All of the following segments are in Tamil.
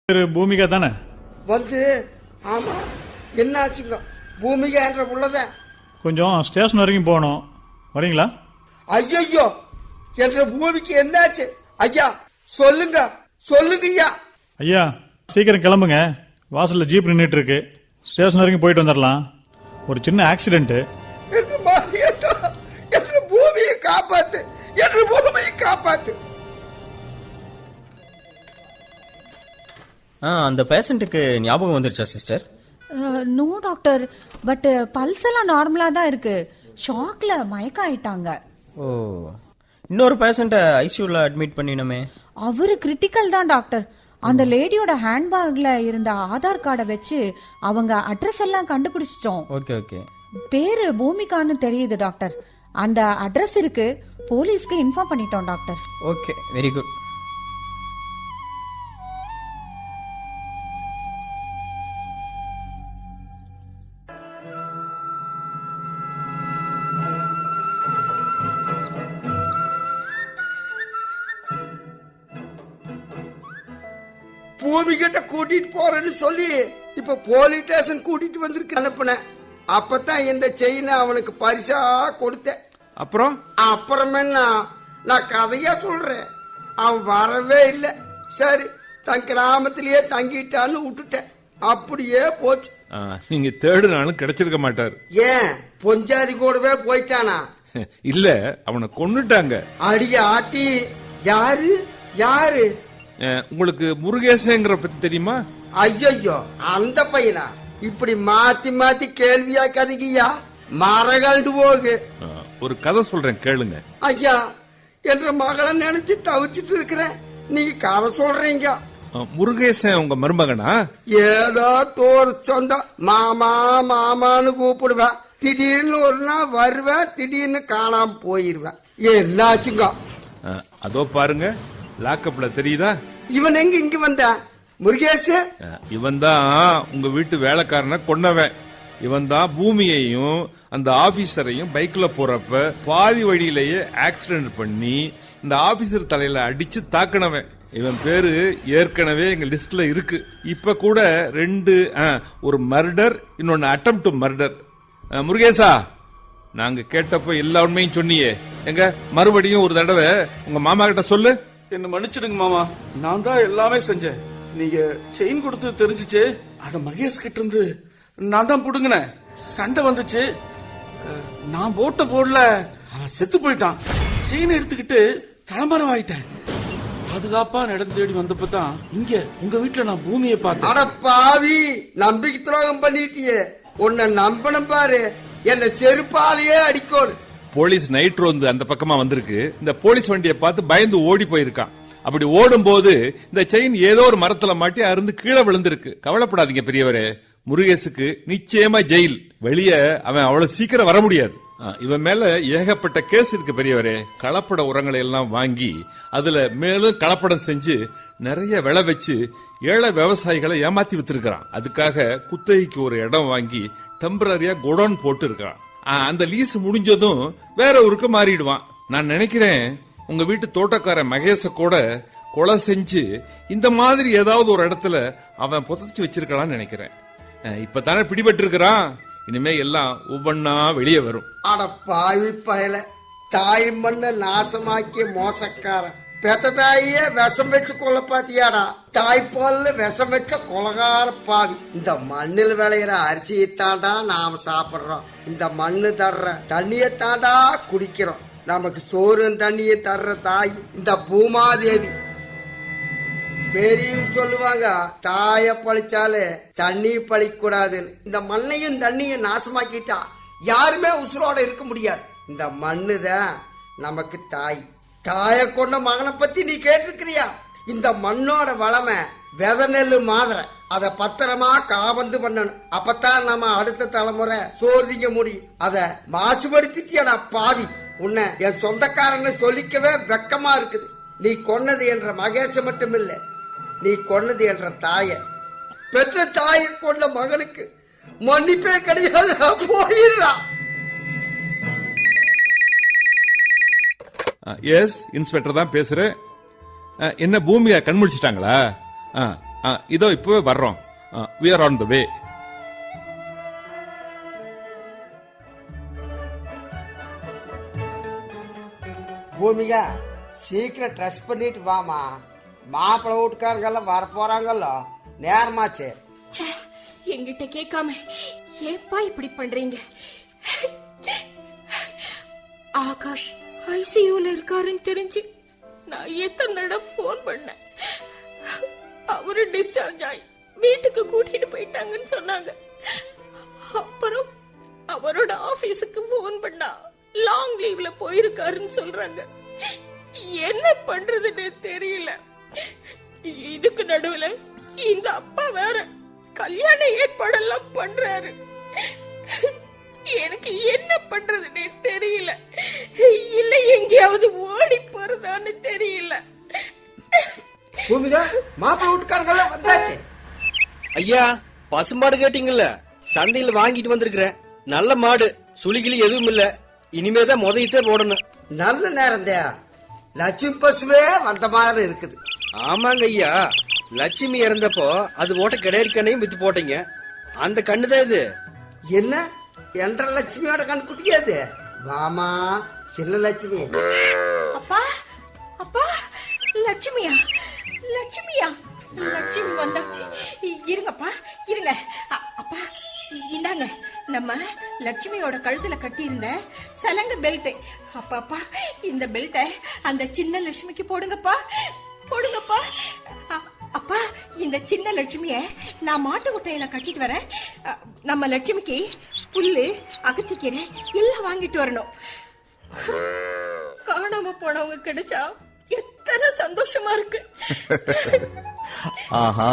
பூமிகா தானே வந்து? ஆமா, என்ன ஆச்சுங்க? பூமிகா என்ற புள்ளத கொஞ்சம் ஸ்டேஷன் வரைக்கும் போகணும், வரீங்களா? ஐயோ, என்ற பூமிக்கு என்னாச்சு ஐயா? சொல்லுங்க சொல்லுங்க ஐயா. ஐயா சீக்கிரம் கிளம்புங்க, வாசல்ல ஜீப் நின்றுட்டு இருக்கு, ஸ்டேஷன் வரைக்கும் போயிட்டு வந்துடலாம். ஒரு சின்ன ஆக்சிடென்ட். என்ற பூமியை காப்பாத்து, என்ற பூமியை காப்பாத்து. அந்த பேஷண்ட்டுக்கு ஞாபகம் வந்துருச்சா sister? No doctor, but pulse எல்லாம் நார்மலா தான் இருக்கு. ஷாக்ல மயக்கம் ஆயிட்டாங்க. ஓ, இன்னொரு பேஷண்ட்டை ஐசியூல அட்மிட் பண்ணினோமே. அவரு கிரிட்டிக்கல் தான் டாக்டர். அந்த லேடியோட ஹேண்ட்பேக்ல இருந்த ஆதார் கார்டை வச்சு அவங்க அட்ரஸ் எல்லாம் கண்டுபிடிச்சிட்டோம். Okay okay. பேரு பூமிகான்னு தெரியுது டாக்டர். அந்த அட்ரஸ் இருக்கு, போலீஸ்க்கு இன்ஃபார்ம் பண்ணிட்டோம் டாக்டர். Okay, very good. பூமி கிட்ட கூட்டிட்டு போறேன்னு சொல்லி இப்ப போலீஸ் ஸ்டேஷன் கூட்டிட்டு வந்திருக்கு அனுப்புனேன். அப்பதான் இந்த செயினை அவனுக்கு பரிசா கொடுத்தேன். அப்புறம் என்ன, நான் கதையா சொல்றேன். அவன் வரவே இல்லை. சரி, தன் கிராமத்திலேயே தங்கிட்டான்னு விட்டுட்டேன். அப்படியே போச்சு. நீங்க தேடுனாலும் கிடைச்சிருக்க மாட்டாரு. ஏன், பொஞ்சாதி கூடவே போயிட்டானா? இல்ல, அவனை கொன்னுட்டாங்க. அடிய ஆத்தி. யாரு யாரு? உங்களுக்கு முருகேசங்கிற பத்தி தெரியுமா? ஐயோ, அந்த பையனா? இப்படி மாத்தி மாத்தி கேள்வியா கதைக்கியா? மரகண்டு போகு. ஒரு கதை சொல்றேன் கேளுங்க. ஐயா, என்ற மகளை நினைச்சு தவிச்சிட்டு இருக்கிறேன், நீங்க கதை சொல்றீங்க. முருகேசன் உங்க மருமகனா? ஏதோ தோறு சொந்தம். மாமா மாமான்னு கூப்பிடுவேன். திடீர்னு ஒரு நாள் வருவேன், திடீர்னு காணாம போயிருவேன். என்னாச்சுங்க? அதோ பாருங்க, லாக்கப்ல தெரியுதா? இவன் எங்க இங்க வந்த? முருகேஷ் இவன் தான் உங்க வீட்டு வேலைக்காரனை கொன்னவன். இவன் தான் பூமியையும் அந்த ஆபீசரையும் பைக்ல போறப்ப பாதி வழியிலேயே ஆக்சிடென்ட் பண்ணி இந்த ஆபீசர் தலையில அடிச்சு தாக்கினவன். இவன் பேரு ஏற்கனவே எங்க லிஸ்ட்ல இருக்கு. இப்ப கூட ஒரு மர்டர், இன்னொன்னு அட்டெம்ப்ட் மர்டர். முருகேசா, நாங்க கேட்டப்ப எல்லா உண்மையும் சொன்னியே, எங்க மறுபடியும் ஒரு தடவை உங்க மாமா கிட்ட சொல்லு. என்ன மன்னிச்சிடுங்க மாமா, நான் தான் எல்லாமே செஞ்சேன். நீங்க செயின் கொடுத்து தெரிஞ்சிச்சு, அத மகேஷ் கிட்ட இருந்து நான் தான் புடுங்கினேன். சண்டை வந்துச்சு, நான் போட்ட போடல, அவன் செத்து போயிட்டான். செயின் எடுத்துக்கிட்டு தலைமரம் ஆயிட்டேன். பாதுகாப்பா நடந்து தேடி வந்தப்பதான் இங்க உங்க வீட்டுல நான் பூமியை பார்த்தேன். அட பாவி, நம்பிக்கை துரோகம் பண்ணிட்டியே. உன்னை நம்பணும் பாரு, என்ன செருப்பாலேயே அடிக்கோடு. போலீஸ் நைட் ரோந்து அந்த பக்கமா வந்திருக்கு. இந்த போலீஸ் வண்டியை பார்த்து பயந்து ஓடி போயிருக்கான். அப்படி ஓடும் போது இந்த செயின் ஏதோ ஒரு மரத்துல மாட்டி அருந்து கீழே விழுந்திருக்கு. கவலைப்படாதீங்க பெரியவரே, முருகேசுக்கு நிச்சயமா ஜெயில். வெளியே அவன் அவ்வளவு சீக்கிரம் வர முடியாது. இவன் மேல ஏகப்பட்ட கேஸ் இருக்கு பெரியவரே. கலப்பட உரங்களை எல்லாம் வாங்கி அதுல மேலும் கலப்படம் செஞ்சு நிறைய விளை வச்சு ஏழை விவசாயிகளை ஏமாத்தி வித்திருக்கான். அதுக்காக குத்தகைக்கு ஒரு இடம் வாங்கி டெம்பரரியா குடோன் போட்டு இருக்கான். அந்த லீஸ் முடிஞ்சதும் வேற ஊருக்கு மாறிடுவான். நான் நினைக்கிறேன் உங்க வீட்டு தோட்டக்கார மகேச கூட கொலை செஞ்சு இந்த மாதிரி ஏதாவது ஒரு இடத்துல அவன் புதைச்சு வச்சிருக்கலாம்னு நினைக்கிறேன். இப்பதானே பிடிபட்டு இருக்கிறான், இனிமே எல்லாம் ஒவ்வொன்னா வெளியே வரும். அட பாவி பயல, தாய் மண்ண நாசமாக்கிய மோசக்காரன். பெத்த தாயே விஷம் வச்சு கொலை பாத்தியாடா? தாய்ப்பால்ல விஷம் வச்ச கொலகார பாவி. இந்த மண்ணில் விளையிற அரிசியை தாண்டா நாம சாப்பிடுறோம். இந்த மண்ணு தர்ற தண்ணியை தாண்டா குடிக்கிறோம். நமக்கு சோறு தண்ணியை தர்ற தாய் இந்த பூமாதேவி. பெரியவங்க சொல்லுவாங்க, தாய பழிச்சாலே தண்ணி பழிக்க கூடாதுன்னு. இந்த மண்ணையும் தண்ணியும் நாசமாக்கிட்டா யாருமே உசுரோட இருக்க முடியாது. இந்த மண்ணுதான் நமக்கு தாய். தாய கொண்ட மகனை பத்தி நீ கேட்டிருக்கிறியா? இந்த மண்ணோட வளமை வித நெல்லு மாதிரி. அத பத்திரமா காபந்து பண்ணணும். அப்பதான் நம்ம அடுத்த தலைமுறை சோறு திங்க முடியும். அத மாசுபடுத்திட்டியடா பாவி. உன்னை என் சொந்தக்காரன்னு சொல்லிக்கவே வெக்கமா இருக்குது. நீ கொன்னது என்ற மகேஷ மட்டும் இல்ல, நீ கொன்னது என்ற தாய. பெற்ற தாயை கொண்ட மகனுக்கு மன்னிப்பே கிடையாது. போயிடுறா. எஸ் இன்ஸ்பெக்டர் தான் பேசுறேன். என்ன பூமியா கண்முழிச்சிட்டாங்களா? இதோ இப்பவே வர்றோம். we are on the way. Bhumika சீக்கிரம் ட்ரெஸ் பண்ணிட்டு வாமா, மாப்பிள்ளை வீட்டுக்காரங்கெல்லாம் வர போறாங்கல்ல, நேரமாச்சு. ச்சே, என்கிட்ட கேட்காம ஏப்பா இப்படி பண்றீங்க? ஆகாஷ் ஐசியூல இருக்காருன்னு தெரிஞ்சு நான் எத்தனை தடவை போன் பண்ணேன். அவரு டிஸ்சார்ஜ் ஆகி வீட்டுக்கு கூட்டிட்டு போயிட்டாங்கன்னு சொன்னாங்க. அப்புறம் அவரோட ஆபீஸுக்கு போன் பண்ணா லாங் லீவ்ல போயிருக்காருன்னு சொல்றாங்க. என்ன பண்றதுன்னு தெரியல. இதுக்கு நடுவுல இந்த அப்பா வேற கல்யாண ஏற்பாடெல்லாம் பண்றாரு. எனக்கு என்ன பண்றதுன்னே தெரியல. இல்ல எங்கேயாவது ஓடி போறதான்னு தெரியல. பூமிகா, மாப்பிள்ளை வீட்டுக்காரங்கெல்லாம் வந்தாச்சு. ஐயா, பசுமாடு கேட்டீங்கல்ல, சந்தையில வாங்கிட்டு வந்திருக்கிறேன். நல்ல மாடு, சுளிகிளி எதுவும் இல்ல. இனிமேதான் முதயத்தே போடணும். நல்ல நேரம் தான், லட்சுமி பசுவே வந்த மாதிரி இருக்குது. ஆமாங்க ஐயா, லட்சுமி இறந்தப்போ அது போட்ட கிடையாது கண்ணையும் வித்து போட்டீங்க. அந்த கண்ணுதான் இது. என்ன என்ற லட்சுமியோட கண் குட்டிக்காது? வாமா சின்ன லட்சுமி. அப்பா அப்பா, லட்சுமியா லட்சுமியா, லட்சுமி வந்தாச்சு. இருங்கப்பா இருங்க. அப்பா இந்தாங்க நம்ம லட்சுமியோட கழுத்துல கட்டி இருந்த சலங்க பெல்ட். அப்பா இந்த பெல்ட்டை அந்த சின்ன லட்சுமிக்கு போடுங்கப்பா, போடுங்கப்பா. அப்பா இந்த சின்ன லட்சுமிய நான் மாட்டு குட்டையில கட்டிட்டு வரேன். நம்ம லட்சுமிக்கு புல்லு அகத்திக்கீரை எல்லாம் வாங்கிட்டு வரணும். காணாம போனவங்க கிடைச்சா எத்தனை சந்தோஷமா இருக்கு. ஆஹா,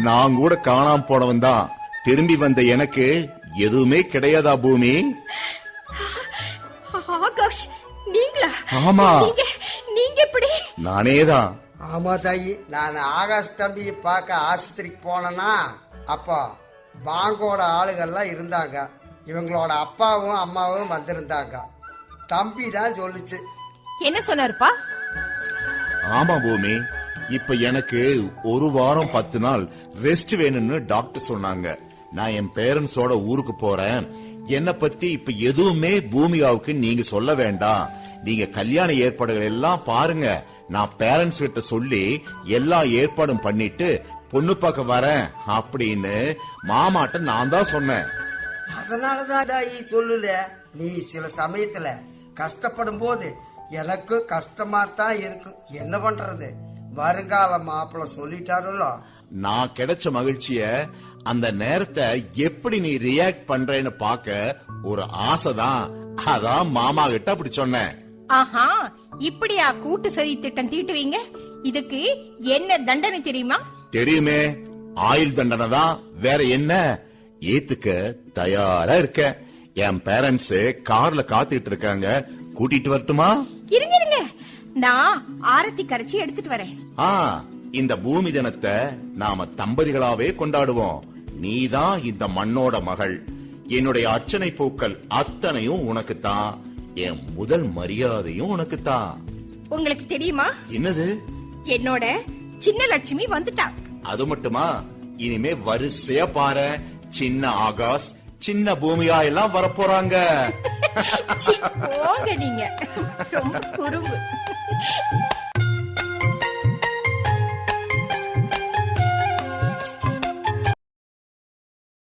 நான் கூட காணாம போனவன் தான். திரும்பி வந்த எனக்கு எதுவுமே கிடையாதா பூமி? ஆகாஷ் நீங்களா? ஆமா. நீங்க எப்படி? நானேதான். ஆமா தாயி, நான் ஆகாஷ் தம்பியை பார்க்க ஆஸ்பத்திரிக்கு போனேன்னா அப்போ பாங்கோட ஆளுகள்லாம் இருந்தாங்க. இவங்களோட அப்பாவும் அம்மாவும் வந்திருந்தாங்க. தம்பி தான் சொல்லுச்சு. என்ன சொன்னாருப்பா? ஆமா பூமி, இப்ப எனக்கு 1 வாரம் 10 நாள் ரெஸ்ட் வேணும்னு டாக்டர் சொன்னாங்க. நான் என் பேரண்ட்ஸோட ஊருக்கு போறேன். என்ன பத்தி இப்ப எதுவுமே பூமிகாவுக்கு நீங்க சொல்ல வேண்டாம். நீங்க கல்யாண ஏற்பாடுகள் எல்லாம் பாருங்க. நான் பேரண்ட்ஸ் கிட்ட சொல்லி எல்லா ஏற்பாடும் பண்ணிட்டு பொண்ணு பார்க்க வரேன் அப்படின்னு மாமாட்ட நான் தான் சொன்னேன். அதனாலதான் தாயி சொல்லல. நீ சில சமயத்துல கஷ்டப்படும் போது எனக்கு கஷ்டமா தான் இருக்கும். என்ன பண்றது, வருங்கால மாப்பிள்ள சொல்லிட்டாருல்ல. நான் கிடைச்ச மகிழ்ச்சிய அந்த நேரத்தை எப்படி நீ ரியாக்ட் பண்றேன்னு பாக்க ஒரு ஆசைதான். அதான் மாமா கிட்ட அப்படி சொன்னேன். ஆஹா, இப்படியா கூட்டு சதி திட்டம் தீட்டுவீங்க? இதுக்கு என்ன தண்டனை தெரியுமா? தெரியுமே, ஆயுள் தண்டனை தான். வேற என்ன? ஏத்துக்க தயாரா இருக்க. என் பேரண்ட்ஸ் கார்ல காத்துட்டு இருக்காங்க. கூட்டிட்டு வரட்டுமா? இருங்க இருங்க, நான் ஆரத்தி கரைச்சி எடுத்துட்டு வரேன். இந்த பூமி தினத்தை நாம தம்பதிகளாவே கொண்டாடுவோம். நீதான் இந்த மண்ணோட மகள். என்னுடைய அர்ச்சனை பூக்கள் அத்தனையும் உனக்குத்தான். என் முதல் மரியாதையும் உனக்குத்தான். உங்களுக்கு தெரியுமா? என்னது? என்னோட சின்ன லட்சுமி வந்துட்டா. அது மட்டுமா, இனிமே வரிசையா பாரு, சின்ன ஆகாஷ் சின்ன பூமியா எல்லாம் வரப்போறாங்க. போங்க நீங்க, ரொம்ப குறும்பு.